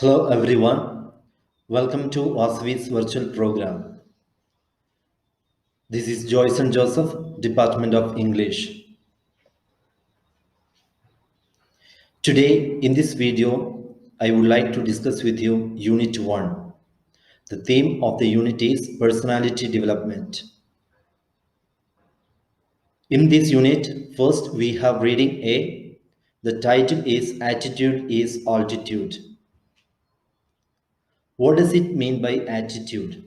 Hello everyone, welcome to Osvi's virtual program. This is Joyce and Joseph, Department of English. Today in this video, I would like to discuss with you Unit 1. The theme of the unit is personality development. In this unit, first we have reading A. The title is Attitude is Altitude. What does it mean by attitude?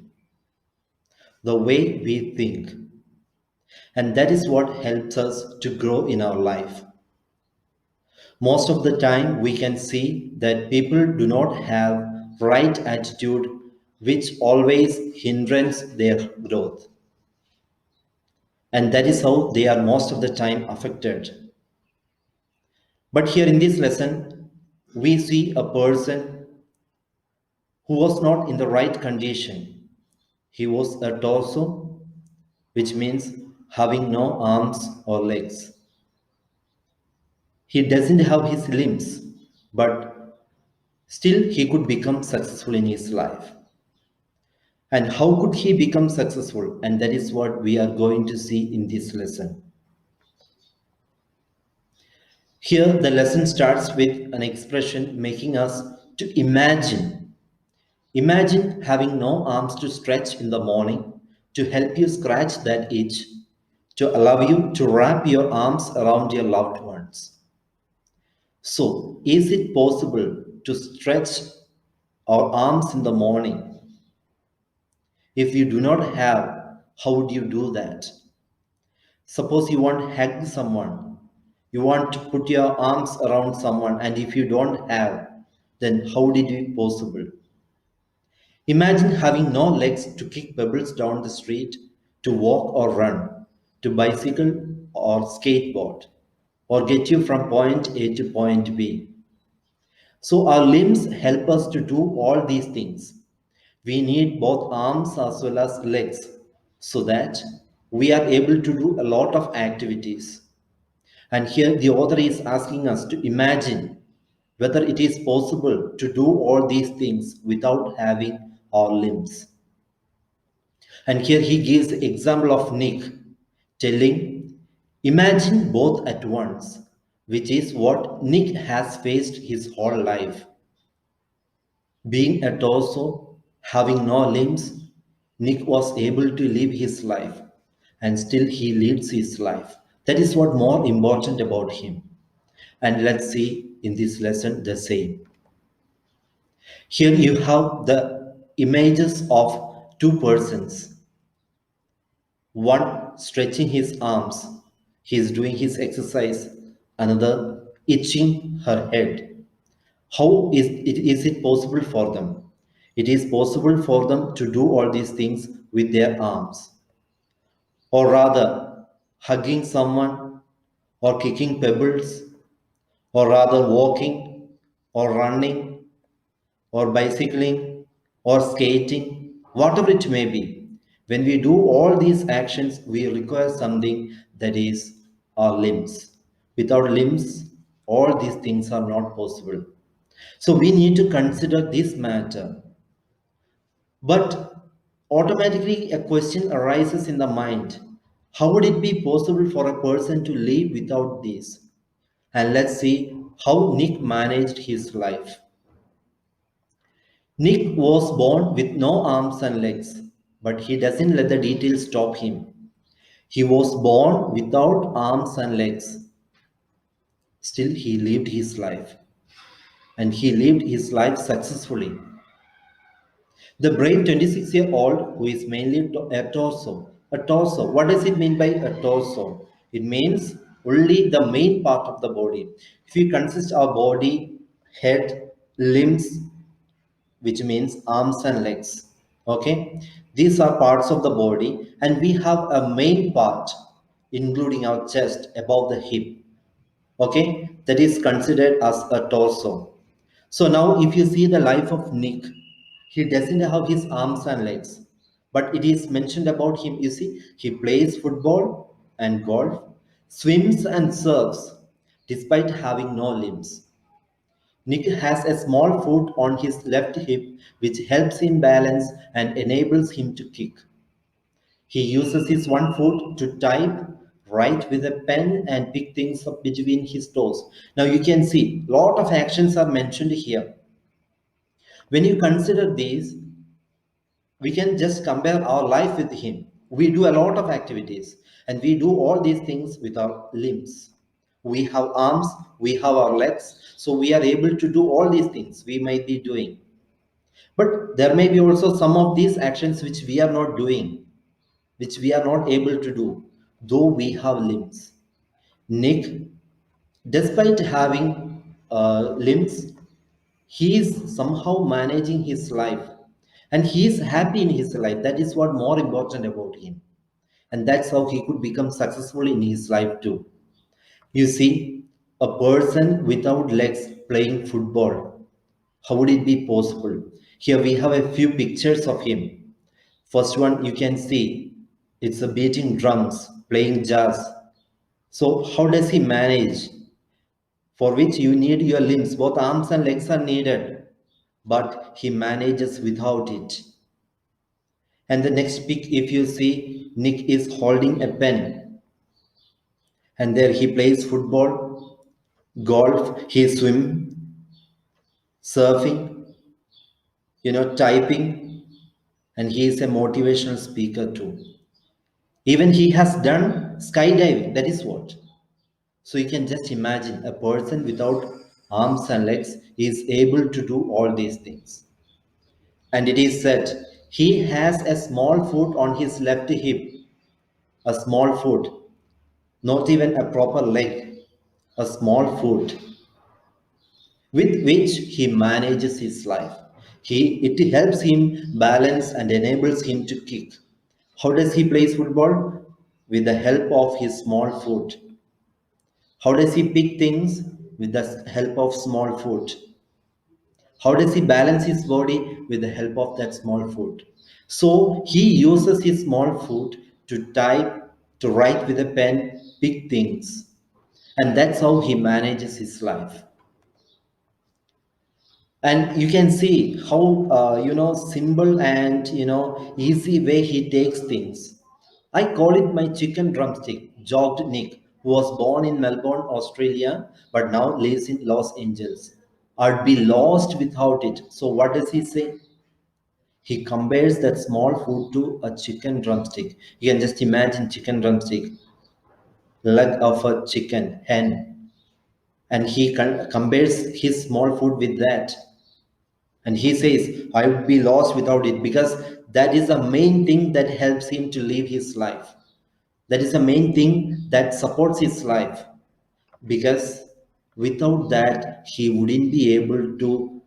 The way we think. And that is what helps us to grow in our life. Most of the time, we can see that people do not have right attitude, which always hinders their growth. And that is how they are most of the time affected. But here in this lesson, we see a person who was not in the right condition. He was a torso, which means having no arms or legs. He doesn't have his limbs, but still he could become successful in his life. And how could he become successful? And that is what we are going to see in this lesson. Here, the lesson starts with an expression making us to imagine. Imagine having no arms to stretch in the morning to help you scratch that itch, to allow you to wrap your arms around your loved ones. So, is it possible to stretch our arms in the morning? If you do not have, how would you do that? Suppose you want to hug someone, you want to put your arms around someone, and if you don't have, then how did it possible? Imagine having no legs to kick pebbles down the street, to walk or run, to bicycle or skateboard, or get you from point A to point B. So our limbs help us to do all these things. We need both arms as well as legs so that we are able to do a lot of activities. And here the author is asking us to imagine whether it is possible to do all these things without having our limbs. And here he gives the example of Nick, telling, imagine both at once, which is what Nick has faced his whole life. Being a torso, having no limbs, Nick was able to live his life, and still he leads his life. That is what more important about him. And let's see in this lesson the same. Here you have the images of two persons. One stretching his arms, he is doing his exercise, another itching her head. How is it possible for them? It is possible for them to do all these things with their arms. Or rather, hugging someone, or kicking pebbles, or rather walking, or running, or bicycling, or skating, whatever it may be. When we do all these actions, we require something that is our limbs. Without limbs, all these things are not possible. So we need to consider this matter. But automatically a question arises in the mind. How would it be possible for a person to live without this? And let's see how Nick managed his life. Nick was born with no arms and legs, but he doesn't let the details stop him. He was born without arms and legs. Still, he lived his life. And he lived his life successfully. The brave 26-year-old who is mainly a torso. A torso. What does it mean by a torso? It means only the main part of the body. If we consist our body, head, limbs, which means arms and legs. Okay, these are parts of the body, and we have a main part, including our chest above the hip. Okay, that is considered as a torso. So now if you see the life of Nick, he doesn't have his arms and legs, but it is mentioned about him. You see, he plays football and golf, swims and surfs despite having no limbs. Nick has a small foot on his left hip which helps him balance and enables him to kick. He uses his one foot to type, write with a pen, and pick things up between his toes. Now you can see a lot of actions are mentioned here. When you consider these, we can just compare our life with him. We do a lot of activities and we do all these things with our limbs. We have arms, we have our legs, so we are able to do all these things we might be doing. But there may be also some of these actions which we are not doing, which we are not able to do, though we have limbs. Nick, despite having limbs, he is somehow managing his life and he is happy in his life. That is what more important about him. And that's how he could become successful in his life too. You see, a person without legs playing football, how would it be possible? Here we have a few pictures of him. First one you can see, it's a beating drums, playing jazz. So how does he manage? For which you need your limbs, both arms and legs are needed, but he manages without it. And the next pic, if you see, Nick is holding a pen, and there he plays football, golf, he swim, surfing, typing, and he is a motivational speaker too. Even he has done skydiving, that is what. So you can just imagine a person without arms and legs is able to do all these things. And it is said he has a small foot on his left hip, a small foot, not even a proper leg, a small foot with which he manages his life. It helps him balance and enables him to kick. How does he play football? With the help of his small foot. How does he pick things? With the help of small foot. How does he balance his body? With the help of that small foot. So he uses his small foot to type, to write with a pen, pick things. And that's how he manages his life. And you can see how, simple and, easy way he takes things. I call it my chicken drumstick, jogged Nick, who was born in Melbourne, Australia, but now lives in Los Angeles. I'd be lost without it. So what does he say? He compares that small food to a chicken drumstick. You can just imagine chicken drumstick, leg of a chicken, hen, and he compares his small food with that. And he says, I would be lost without it because that is the main thing that helps him to live his life. That is the main thing that supports his life because without that, he wouldn't be able to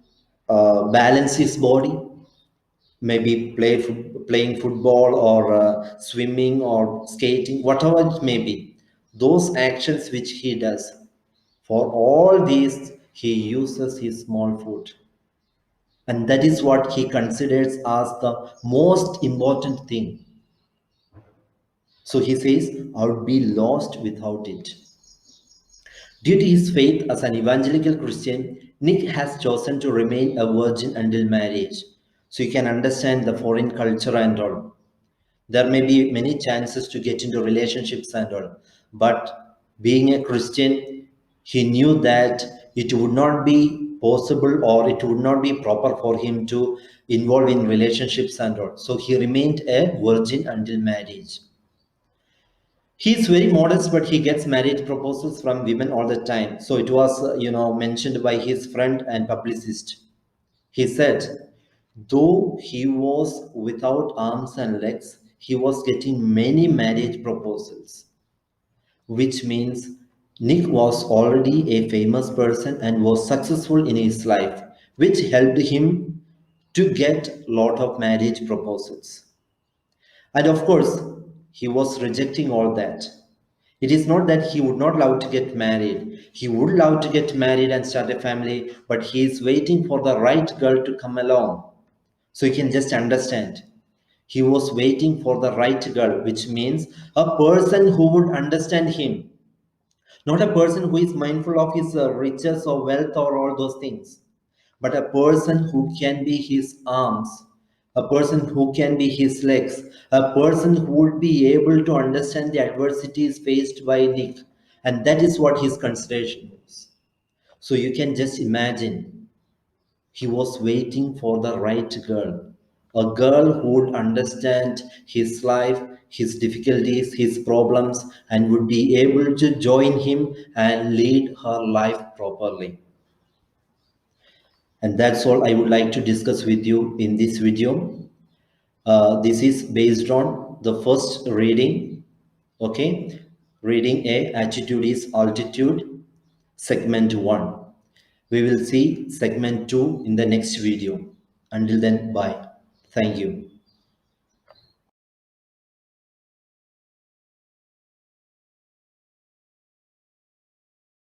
balance his body, maybe playing football or swimming or skating, whatever it may be. Those actions which he does, for all these, he uses his small foot. And that is what he considers as the most important thing. So he says, I would be lost without it. Due to his faith as an evangelical Christian, Nick has chosen to remain a virgin until marriage. So you can understand the foreign culture and all. There may be many chances to get into relationships and all. But being a Christian, he knew that it would not be possible or it would not be proper for him to involve in relationships and all. So he remained a virgin until marriage. He's very modest, but he gets marriage proposals from women all the time. So it was, mentioned by his friend and publicist. He said, though he was without arms and legs, he was getting many marriage proposals, which means Nick was already a famous person and was successful in his life, which helped him to get a lot of marriage proposals. And of course, he was rejecting all that. It is not that he would not love to get married. He would love to get married and start a family, but he is waiting for the right girl to come along. So you can just understand. He was waiting for the right girl, which means a person who would understand him, Not a person who is mindful of his riches or wealth or all those things, but a person who can be his arms, a person who can be his legs, a person who would be able to understand the adversities faced by Nick. And that is what his consideration was. So you can just imagine he was waiting for the right girl, a girl who would understand his life, his difficulties, his problems, and would be able to join him and lead her life properly. And that's all I would like to discuss with you in this video. This is based on the first reading. Okay, reading A, attitude is altitude, segment 1. We will see segment 2 in the next video. Until then, bye. Thank you.